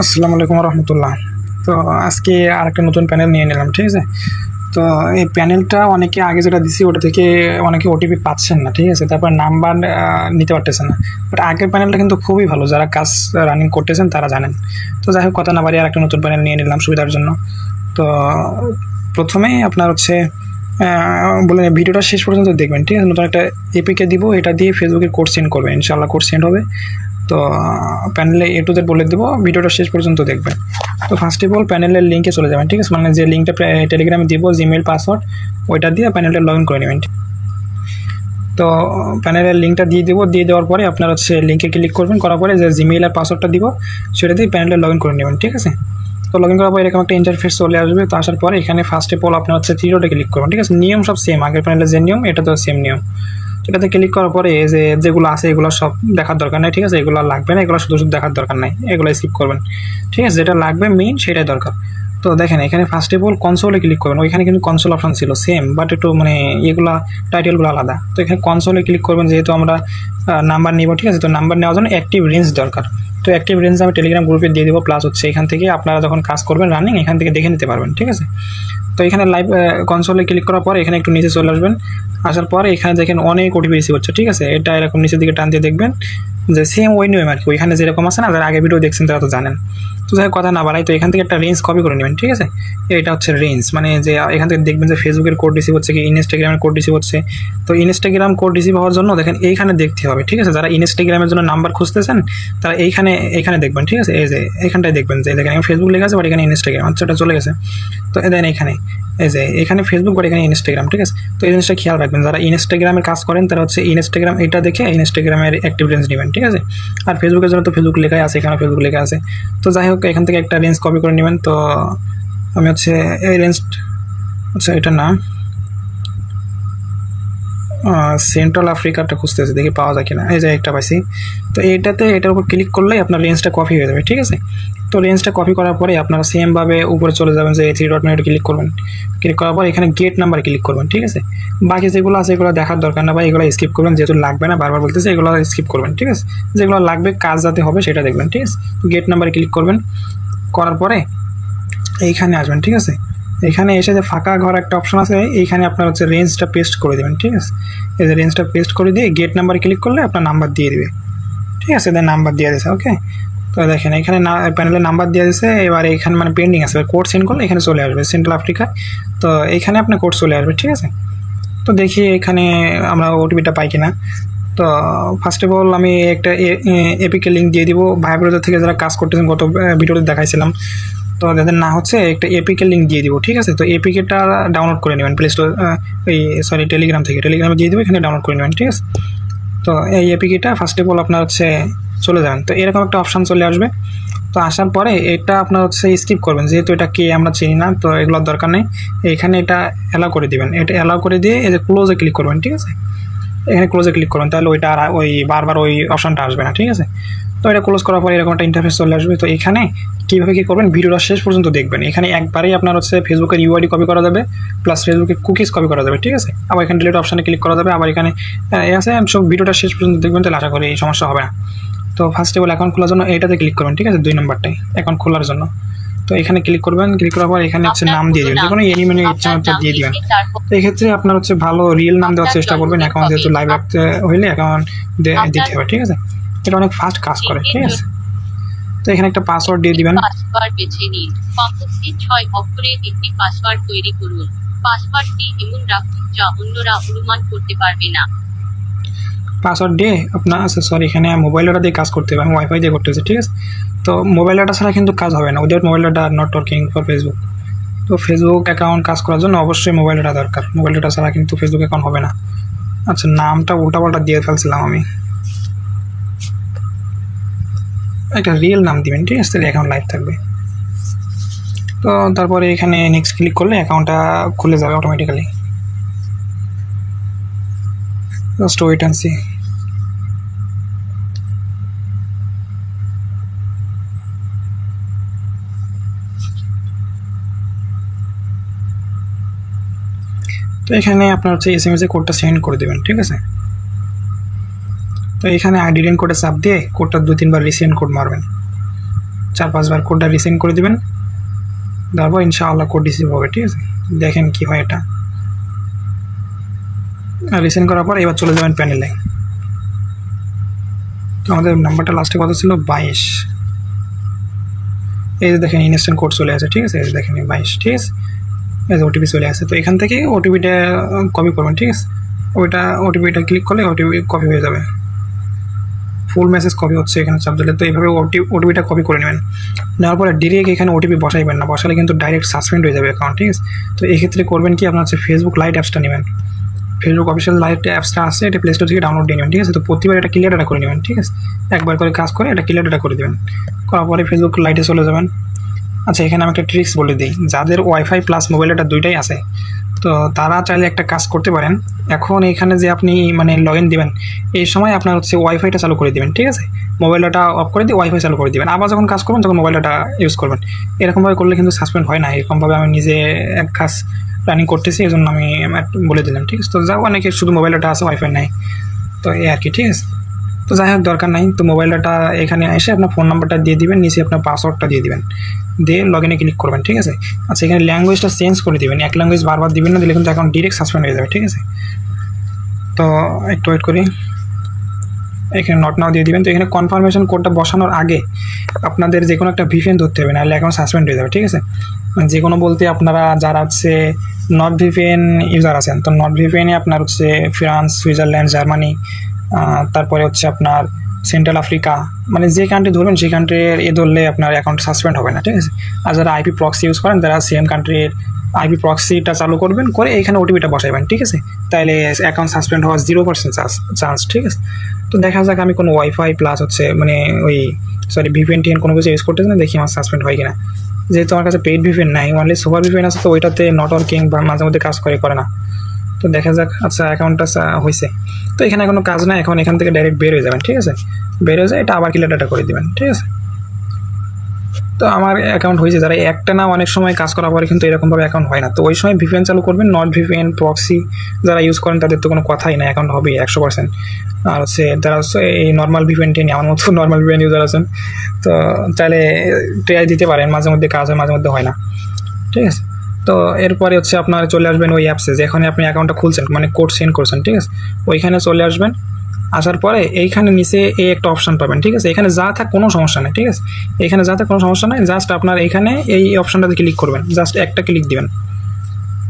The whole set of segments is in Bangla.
আসসালামু আলাইকুম রহমতুল্লাহ। তো আজকে আরেকটা নতুন প্যানেল নিয়ে নিলাম, ঠিক আছে। তো এই প্যানেলটা অনেকে আগে যেটা দিছি ওটা থেকে অনেকে ওটিপি পাচ্ছেন না, ঠিক আছে। তারপর নাম্বার নিতে পারতেছে না। বাট আগের প্যানেলটা কিন্তু খুবই ভালো, যারা কাজ রানিং করতেছেন তারা জানেন। তো যাই হোক, কথা না বাড়িয়ে আরেকটা নতুন প্যানেল নিয়ে নিলাম সুবিধার জন্য। তো প্রথমেই আপনার হচ্ছে বলে ভিডিওটা শেষ পর্যন্ত দেখবেন, ঠিক আছে। নতুন একটা এপিকে দিব, এটা দিয়ে ফেসবুকে কোড সেন্ড করবেন, ইনশাআল্লাহ কোড সেন্ড হবে। তো প্যানেলে এ টু জেড বলে দেবো, ভিডিওটা শেষ পর্যন্ত দেখবেন। তো ফার্স্ট অফ অল প্যানেলের লিঙ্কে চলে যাবেন, ঠিক আছে। মানে যে লিঙ্কটা টেলিগ্রামে দিব, জিমেল পাসওয়ার্ড, ওইটা দিয়ে প্যানেলটা লগ ইন করে নেবেন। তো প্যানেলের লিঙ্কটা দিয়ে দেবো, দিয়ে দেওয়ার পরে আপনার হচ্ছে লিঙ্কে ক্লিক করবেন, করার পরে যে জিমেল আর পাসওয়ার্ডটা দিব সেটা দিয়ে প্যানেলে লগ ইন করে নেবেন, ঠিক আছে। তো লগ ইন করার পর এরকম একটা ইন্টারফেস চলে আসবে। তো আসার পরে এখানে ফার্স্ট অফ অল আপনার হচ্ছে থ্রি ডটে ক্লিক করবেন, ঠিক আছে। নিয়ম সব সেম, আগের প্যানেলের যে নিয়ম এটা তো সেম নিয়ম। এটাতে ক্লিক করার পরে যে যেগুলো আছে এগুলো সব দেখার দরকার নেই, ঠিক আছে। এগুলো লাগবে না, এগুলো শুধু শুধু দেখার দরকার নাই, এগুলো স্কিপ করবেন, ঠিক আছে। যেটা লাগবে মেইন সেটাই দরকার। তো দেখেন এখানে ফার্স্ট অফ অল কনসোলে ক্লিক করবেন। ওইখানে কিন্তু কনসোল অপশন ছিল সেম, বাট একটু মানে এগুলা টাইটেলগুলো আলাদা। তো এখানে কনসোলে ক্লিক করবেন, যেহেতু আমরা নাম্বার নিব, ঠিক আছে। তো নাম্বার নেওয়ার জন্য অ্যাক্টিভ রেঞ্জ দরকার। তো অ্যাক্টিভ রেঞ্জ আমি টেলিগ্রাম গ্রুপে দিয়ে দেবো, প্লাস হচ্ছে এখান থেকে আপনারা যখন কাজ করবেন রানিং, এখান থেকে দেখে নিতে পারবেন, ঠিক আছে। তো এখানে লাইভ কনসোলে ক্লিক করার পরে এখানে একটু নিচে চলে আসবেন। আসার পরে এখানে দেখেন অনেক ওটিপি রিসিভ হচ্ছে, ঠিক আছে। এটা এরকম নিচের দিকে টান দিয়ে দেখবেন যে সেম ওই নিয়ম আর কি, ওইখানে যেরকম আছে না, যারা আগে ভিডিও দেখছেন তারা তো জানেন। তো যাই কথা না বাড়াই, তো এখান থেকে একটা রেঞ্জ কপি করে নেবেন, ঠিক আছে। এটা হচ্ছে রেঞ্জ, মানে যে এখান থেকে দেখবেন যে ফেসবুকের কোড রিসিভ হচ্ছে কি ইনস্টাগ্রামের কোড রিসিভ হচ্ছে। তো ইনস্টাগ্রাম কোড রিসিভ হওয়ার জন্য দেখেন এইখানে দেখতে হবে, ঠিক আছে। যারা ইনস্টাগ্রামের জন্য নাম্বার খুঁজতেছেন তারা এইখানে দেখবেন, ঠিক আছে। এই যে এখানটায় দেখবেন যে দেখেন ফেসবুক লেখা আছে, বাট এখানে ইনস্টাগ্রাম, আচ্ছা এটা চলে গেছে। তো দেন এখানে এই যে এখানে ফেসবুক, বাট এখানে ইনস্টাগ্রাম, ঠিক আছে। তো এই জিনিসটা খেয়াল রাখবেন, যারা ইনস্টাগ্রামের কাজ করেন তারা হচ্ছে ইনস্টাগ্রাম এটা দেখে ইনস্টাগ্রামের অ্যাক্টিভ রেঞ্জ নেবেন, ঠিক আছে। আর ফেসবুকের জন্য তো ফেসবুক লেখাই আছে, এখানে ফেসবুক লেখা আছে। তো যাই হোক, এখান থেকে একটা রেঞ্জ কপি করে নেবেন। তো আমি হচ্ছে এই রেঞ্জ, আচ্ছা এটা না, সেন্ট্রাল আফ্রিকাটা খুঁজতেছি, দেখি পাওয়া যায় কিনা। এই যে একটা পাইছি। তো এটার উপর ক্লিক করলেই আপনার রেঞ্জটা কপি হয়ে যাবে, ঠিক আছে। তো রেঞ্জটা কপি করার পরে আপনারা সেমভাবে উপরে চলে যাবেন, যে থ্রি ডট মেনুতে ক্লিক করবেন। ক্লিক করার পর এখানে গেট নাম্বার ক্লিক করবেন, ঠিক আছে। বাকি যেগুলো আছে এগুলো দেখার দরকার না, বা এগুলো স্কিপ করবেন, যেহেতু লাগবে না, বারবার বলতেছে এগুলো স্কিপ করবেন, ঠিক আছে। যেগুলো লাগবে কাজ যাতে হবে সেটা দেখবেন, ঠিক আছে। গেট নাম্বারে ক্লিক করবেন, করার পরে এইখানে আসবেন, ঠিক আছে। এখানে এসে যে ফাঁকা ঘর একটা অপশন আছে, এইখানে আপনার হচ্ছে রেঞ্জটা পেস্ট করে দেবেন, ঠিক আছে। এই যে রেঞ্জটা পেস্ট করে দিয়ে গেট নাম্বারে ক্লিক করলে আপনার নাম্বার দিয়ে দেবে, ঠিক আছে। দেন নাম্বার দিয়ে দিয়েছে, ওকে। তো দেখেন এখানে প্যানেলে নাম্বার দিয়ে দিয়েছে। এবার এখানে মানে পেন্ডিং আছে, কোড সেন্ড করলে এখানে চলে আসবে সেন্ট্রাল আফ্রিকা। তো এইখানে আপনার কোড চলে আসবে, ঠিক আছে। তো দেখি এখানে আমরা ওটিপিটা পাই কিনা। তো ফার্স্ট অফ অল আমি একটা এপিকে লিঙ্ক দিয়ে দিব, ভাই ব্রাদার থেকে যারা কাজ করতেছেন, গত ভিডিওতে দেখাইছিলাম। তো যাদের না হচ্ছে একটা এপিকে লিঙ্ক দিয়ে দিব, ঠিক আছে। তো এপিকেটা ডাউনলোড করে নেবেন প্লে স্টোর, টেলিগ্রাম থেকে, টেলিগ্রামে দিয়ে দেবো, এখানে ডাউনলোড করে নেবেন, ঠিক আছে। তো এই এপিকেটা ফার্স্ট অফ অল আপনার হচ্ছে চলে যাবেন। তো এরকম একটা অপশান চলে আসবে। তো আসার পরে এটা আপনার হচ্ছে স্কিপ করবেন, যেহেতু এটা কে আমরা চিনি না, তো এগুলোর দরকার নেই। এখানে এটা অ্যালাউ করে দিবেন, এটা অ্যালাউ করে দিয়ে এই যে ক্লোজে ক্লিক করবেন, ঠিক আছে। এখানে ক্লোজে ক্লিক করবেন, তাহলে ওইটা আর ওই বারবার ওই অপশানটা আসবে না, ঠিক আছে। তো এটা ক্লোজ করার পরে এরকম একটা ইন্টারফেস চলে আসবে। তো এখানে কীভাবে কী করবেন, ভিডিওটা শেষ পর্যন্ত দেখবেন। এখানে একবারেই আপনার হচ্ছে ফেসবুকের ইউআইডি কপি করা যাবে, প্লাস ফেসবুকে কুকিজ কপি করা যাবে, ঠিক আছে। আবার এখানে ডিলিট অপশানে ক্লিক করা যাবে, আবার এখানে আছে সব। ভিডিওটা শেষ পর্যন্ত দেখবেন, তাহলে আশা করি এই সমস্যা হবে না। তো ফার্স্ট অফ অল অ্যাকাউন্ট খোলার জন্য এইটাতে ক্লিক করবেন, ঠিক আছে, 2 নম্বরটাই অ্যাকাউন্ট খোলার জন্য। তো এখানে ক্লিক করবেন, ক্লিক করার পর এখানে হচ্ছে নাম দিয়ে দেবেন, যে কোনো এনিমেনে ইচ্ছা হচ্ছে দিয়ে দেবেন। তো এক্ষেত্রে আপনার হচ্ছে ভালো রিয়েল নাম দেওয়ার চেষ্টা করবেন, অ্যাকাউন্ট যেহেতু লাইভ রাখতে হইলে অ্যাকাউন্ট দিতে হবে, ঠিক আছে। এটা অনেক ফাস্ট কাজ করে, ঠিক আছে। তো এখানে একটা পাসওয়ার্ড দিয়ে দিবেন। পাসওয়ার্ড বেছে নিন। কমপক্ষে 6 অক্ষরের একটি পাসওয়ার্ড তৈরি করুন। পাসওয়ার্ডটি এমন রাখুন যা অন্যরা অনুমান করতে পারবে না। পাসওয়ার্ড দিয়ে আপনার সরি, এখানে মোবাইল ডাটা দিয়ে কাজ করতে হবে, আমি ওয়াইফাই দিয়ে করতে হচ্ছে, ঠিক আছে। তো মোবাইল ডাটা ছাড়া কিন্তু কাজ হবে না, without mobile data not working for Facebook. তো ফেসবুক অ্যাকাউন্ট কাজ করার জন্য অবশ্যই মোবাইল ডাটা দরকার, মোবাইল ডাটা ছাড়া কিন্তু ফেসবুক অ্যাকাউন্ট হবে না। আচ্ছা, নামটা উল্টাপাল্টা দিয়ে ফেলছিলাম আমি, একটা রিয়েল নাম দিবেন, ঠিক আছে, তাহলে অ্যাকাউন্ট লাইভ থাকবে। তো তারপরে এখানে নেক্সট ক্লিক করলে অ্যাকাউন্টটা খুলে যাবে automatically. Just wait and see. তো এখানে আপনার হচ্ছে এসএমএসে কোডটা সেন্ড করে দেবেন, ঠিক আছে। তো এখানে আইডি কোডে চাপ দিয়ে কোডটা 2-3 বার রিসেন্ড কোড মারবেন। 4-5 বার কোডটা রিসেন্ড করে দেবেন, তারপর ইনশাআল্লাহ কোড রিসিভ হবে। ঠিক আছে, দেখেন কি হয় এটা। রিসেন্ড করার পর এবার চলে যাবেন প্যানেলে। তো আমাদের নাম্বারটা লাস্টে কত ছিল? 22। এই যে দেখেন ইনস্ট্যান্ট কোড চলে আসে। ঠিক আছে, এই যে দেখেন 22। ঠিক আছে, এই যে ওটিপি চলে আসে। তো এখান থেকে ওটিপিটা কপি করবেন। ঠিক আছে, ওটিপিটা ক্লিক করলে ওটিপি কপি হয়ে যাবে, ফুল মেসেজ কপি হচ্ছে এখানে চাপ দিলে। তো এইভাবে ওটিপিটা কপি করে নেবেন। নেওয়ার পরে ডিরেক্ট এখানে ওটিপি বসাইবেন না, বসালে কিন্তু ডাইরেক্ট সাসপেন্ড হয়ে যাবে অ্যাকাউন্ট। ঠিক আছে, তো এক্ষেত্রে করবেন কি, আপনার হচ্ছে ফেসবুক লাইট অ্যাপসটা নেবেন। ফেসবুক অফিসিয়াল লাইট অ্যাপসটা আছে, এটা প্লে স্টোর থেকে ডাউনলোড দিয়ে নেবেন। ঠিক আছে, তো প্রতিবার এটা ক্লিয়ার ডাটা করে নেবেন। ঠিক আছে, একবার করে কাজ করে এটা ক্লিয়ার ডাটা করে দেবেন। করার পরে ফেসবুক লাইটে চলে যাবেন। আচ্ছা, এখানে আমি একটা ট্রিক্স বলে দিই, যাদের ওয়াইফাই প্লাস মোবাইল ডাটা দুইটাই আছে, তো তারা চাইলে একটা কাজ করতে পারেন। এখন এখানে যে আপনি মানে লগ ইন দেবেন, এই সময় আপনার হচ্ছে ওয়াইফাইটা চালু করে দেবেন। ঠিক আছে, মোবাইল ডাটা অফ করে দিয়ে ওয়াইফাই চালু করে দেবেন। আবার যখন কাজ করবেন তখন মোবাইল ডাটা ইউজ করবেন। এরকমভাবে করলে কিন্তু সাসপেন্ড হয় না। এরকমভাবে আমি নিজে এক কাজ রানিং করতেছি, এই জন্য আমি বলে দিলাম। ঠিক আছে, তো যা অনেকে শুধু মোবাইল ডাটা আছে, ওয়াইফাই নাই, তো এই আর কি। ঠিক আছে, তো যাই হোক দরকার নাই। তো মোবাইল ডাটা এখানে এসে আপনার ফোন নাম্বারটা দিয়ে দিবেন, নিচে আপনার পাসওয়ার্ডটা দিয়ে দিবেন, দিয়ে লগ ইনে ক্লিক করবেন। ঠিক আছে, আচ্ছা এখানে ল্যাঙ্গুয়েজটা চেঞ্জ করে দিবেন, এক ল্যাঙ্গুয়েজ বারবার দিবেন না, দিলে কিন্তু অ্যাকাউন্ট ডিরেক্ট সাসপেন্ড হয়ে যাবে। ঠিক আছে, তো একটু ওয়েট করি। এখানে নট নাও দিয়ে দিবেন। তো এখানে কনফার্মেশন কোডটা বসানোর আগে আপনাদের যে কোনো একটা ভিপিএন ধরতে হবে, নাহলে অ্যাকাউন্ট সাসপেন্ড হয়ে যাবে। ঠিক আছে, যে কোনো বলতে আপনারা যারা হচ্ছে নর্থ ভিপিএন ইউজার আছেন, তো নর্থ ভিপিএনে আপনার হচ্ছে ফ্রান্স, সুইজারল্যান্ড, জার্মানি, তারপরে হচ্ছে আপনার সেন্ট্রাল আফ্রিকা, মানে যে কান্ট্রি ধরবেন সেই কান্ট্রির ধরলে আপনার অ্যাকাউন্ট সাসপেন্ড হবে না। ঠিক আছে, আর যারা আইপি প্রক্সি ইউজ করেন তারা সেম কান্ট্রির আইপি প্রক্সিটা চালু করবেন, করে এইখানে ওটিপিটা বসাইবেন। ঠিক আছে, তাহলে অ্যাকাউন্ট সাসপেন্ড হওয়ার 0% চান্স। ঠিক আছে, তো দেখা যাক আমি কোনো ওয়াইফাই প্লাস হচ্ছে মানে ওই ভিপিএন টিএন কোনো কিছু ইউজ করতেছি না, দেখি আমার সাসপেন্ড হয় কিনা। যেহেতু আমার কাছে পেইড ভিপিএন নাই, অনলি সুপার ভিপিএন আছে, তো ওইটাতে নট ওয়ার্কিং বা মাঝে মধ্যে কাজ করে না। তো দেখা যাক। আচ্ছা, অ্যাকাউন্টটা হয়েছে। তো এখানে কোনো কাজ নাই, এখন এখান থেকে ডাইরেক্ট বের হয়ে যাবেন। ঠিক আছে, বের হয়ে যায় এটা আবার ক্লিয়ার ডাটা করে দেবেন। ঠিক আছে, তো আমার অ্যাকাউন্ট হয়েছে। যারা একটা না অনেক সময় কাজ করার পরে কিন্তু এরকমভাবে অ্যাকাউন্ট হয় না, তো ওই সময় ভিপিএন চালু করবেন। নট ভিপিএন প্রক্সি যারা ইউজ করেন তাদের তো কোনো কথাই না, অ্যাকাউন্ট হবে 100%। আর হচ্ছে যারা হচ্ছে এই নর্মাল ভিপিএন টেন, আমার মতো নর্মাল ভিপিএন ইউজার আছেন, তো চাইলে ট্রাই দিতে পারেন, মাঝে মধ্যে কাজ হয়, মাঝে মধ্যে হয় না। ঠিক আছে, তো এরপরে হচ্ছে আপনার চলে আসবেন ওই অ্যাপসে যেখানে আপনি অ্যাকাউন্টটা খুলছেন, মানে কোড সেন্ড করছেন। ঠিক আছে, ওইখানে চলে আসবেন। আসার পরে এইখানে নিচে এই একটা অপশান পাবেন। ঠিক আছে, এখানে যা থাক কোনো সমস্যা নেই। ঠিক আছে, এখানে যা থাক কোনো সমস্যা নেই, জাস্ট আপনার এখানে এই অপশানটাতে ক্লিক করবেন, জাস্ট একটা ক্লিক দিবেন।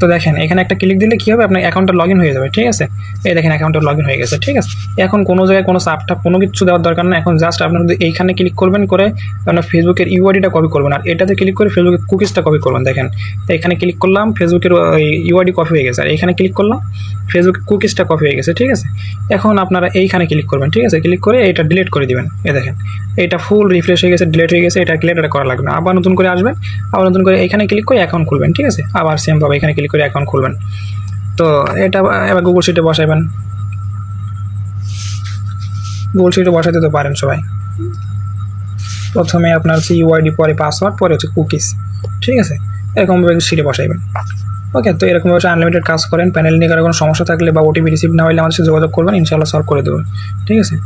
তো দেখেন এখানে একটা ক্লিক দিলে কী হবে, আপনার অ্যাকাউন্টটা লগ ইন হয়ে যাবে। ঠিক আছে, এই দেখেন অ্যাকাউন্টটা লগ ইন হয়ে গেছে। ঠিক আছে, এখন কোনো জায়গায় কোনো সাপটাপ কোনো কিছু দেওয়ার দরকার না। এখন জাস্ট আপনার যদি এইখানে ক্লিক করবেন, করে আপনার ফেসবুকের ইউআইডিটা কপি করবেন, আর এটাতে ক্লিক করে ফেসবুকের কুকিজটা কপি করবেন। দেখেন এখানে ক্লিক করলাম, ফেসবুকের ইউআইডি কপি হয়ে গেছে, আর এখানে ক্লিক করলাম, ফেসবুক কুকিজটা কপি হয়ে গেছে। ঠিক আছে, এখন আপনারা এইখানে ক্লিক করবেন। ঠিক আছে, ক্লিক করে এটা ডিলিট করে দিবেন। দেখেন এটা ফুল রিফ্রেশ হয়ে গেছে, ডিলিট হয়ে গেছে, এটা ক্লিয়ার করা লাগবে না। আবার নতুন করে আসবেন, আবার নতুন করে এখানে ক্লিক করে অ্যাকাউন্ট খুলবেন। ঠিক আছে, আবার সেমভাবে এখানে ক্লিক করে অ্যাকাউন্ট খুলবেন। তো এটা এবার গুগল শিটে বসাইবেন। গুগল শিটে বসাইতে তো পারেন সবাই। প্রথমে আপনার হচ্ছে ইউআইডি, পরে পাসওয়ার্ড, পরে হচ্ছে কুকিজ। ঠিক আছে, এরকমভাবে শিটে বসাইবেন। ওকে, তো এরকমভাবে আনলিমিটেড কাজ করেন। প্যানেল নিয়ে কারো কোনো সমস্যা থাকলে বা ওটিপি রিসিভ না হলে আমাদের সাথে যোগাযোগ করবেন, ইনশাআল্লাহ সলভ করে দেবেন। ঠিক আছে।